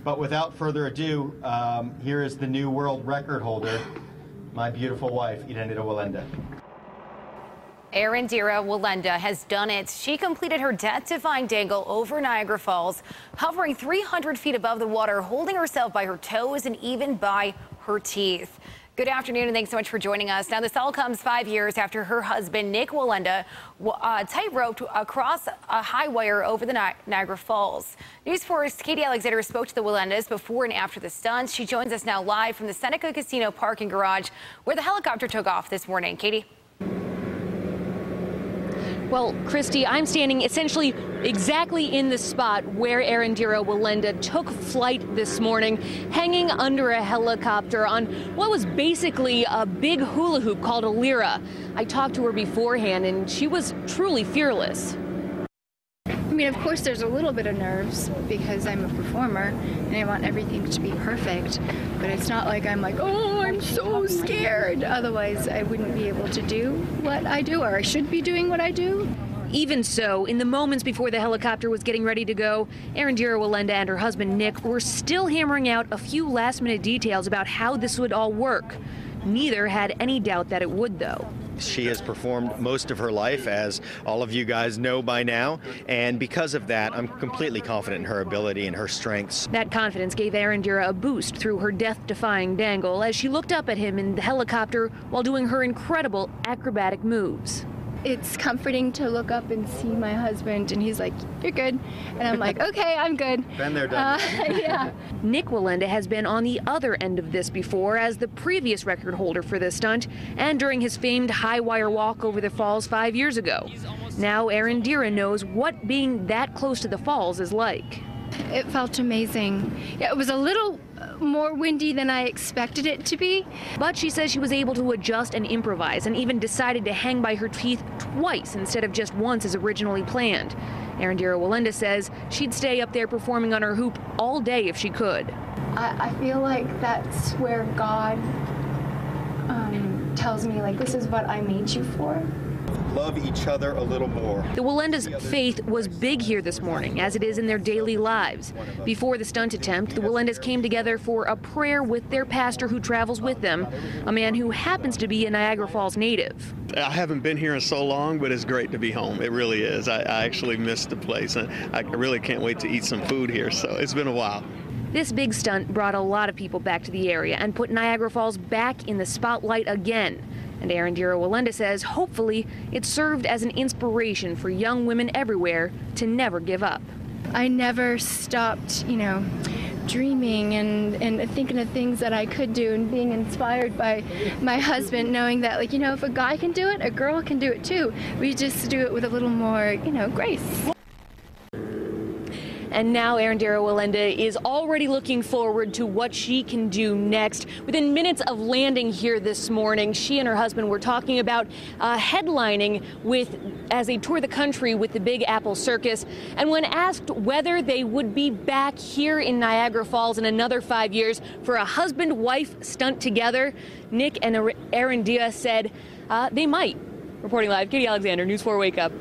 But without further ado, here is the new world record holder, my beautiful wife, Erendira Wallenda. Erendira Wallenda has done it. She completed her death-defying dangle over Niagara Falls, hovering 300 feet above the water, holding herself by her toes and even by her teeth. Good afternoon, and thanks so much for joining us. Now, this all comes 5 years after her husband, Nick Wallenda, tight-roped across a high wire over the Niagara Falls. News 4's Katie Alexander spoke to the Wallendas before and after the stunts. She joins us now live from the Seneca Casino parking garage, where the helicopter took off this morning. Katie? Well, Christy, I'm standing essentially exactly in the spot where Erendira Wallenda took flight this morning, hanging under a helicopter on what was basically a big hula hoop called a lyra. I talked to her beforehand, and she was truly fearless. I mean, of course, there's a little bit of nerves because I'm a performer and I want everything to be perfect. But it's not like I'm like, oh, I'm so scared. Otherwise, I wouldn't be able to do what I do, or I should be doing what I do. Even so, in the moments before the helicopter was getting ready to go, Erendira Wallenda and her husband Nick were still hammering out a few last-minute details about how this would all work. Neither had any doubt that it would, though. She has performed most of her life, as all of you guys know by now, and because of that, I'm completely confident in her ability and her strengths. That confidence gave Erendira a boost through her death-defying dangle as she looked up at him in the helicopter while doing her incredible acrobatic moves. It's comforting to look up and see my husband, and he's like, you're good. And I'm like, okay, I'm good. Been there, done that. Yeah. Nick Wallenda has been on the other end of this before as the previous record holder for this stunt and during his famed high wire walk over the falls 5 years ago. Now Erendira knows what being that close to the falls is like. It felt amazing. Yeah, it was a little more windy than I expected it to be. But she says she was able to adjust and improvise and even decided to hang by her teeth twice instead of just once as originally planned. Erendira Wallenda says she'd stay up there performing on her hoop all day if she could. I feel like that's where God tells me, like, this is what I made you for. Love each other a little more. The Wallendas' faith was big here this morning, as it is in their daily lives. Before the stunt attempt, the Wallendas came together for a prayer with their pastor who travels with them, a man who happens to be a Niagara Falls native. I haven't been here in so long, but it's great to be home. It really is. I actually missed the place, and I really can't wait to eat some food here, so it's been a while. This big stunt brought a lot of people back to the area and put Niagara Falls back in the spotlight again. And Erendira Wallenda says hopefully it served as an inspiration for young women everywhere to never give up. I never stopped, dreaming and thinking of things that I could do and being inspired by my husband, knowing that, if a guy can do it, a girl can do it too. We just do it with a little more, grace. And now Erendira Wallenda is already looking forward to what she can do next. Within minutes of landing here this morning, she and her husband were talking about headlining as they tour the country with the Big Apple Circus. And when asked whether they would be back here in Niagara Falls in another 5 years for a husband-wife stunt together, Nick and Erendira said they might. Reporting live, Katie Alexander, News 4 Wake Up.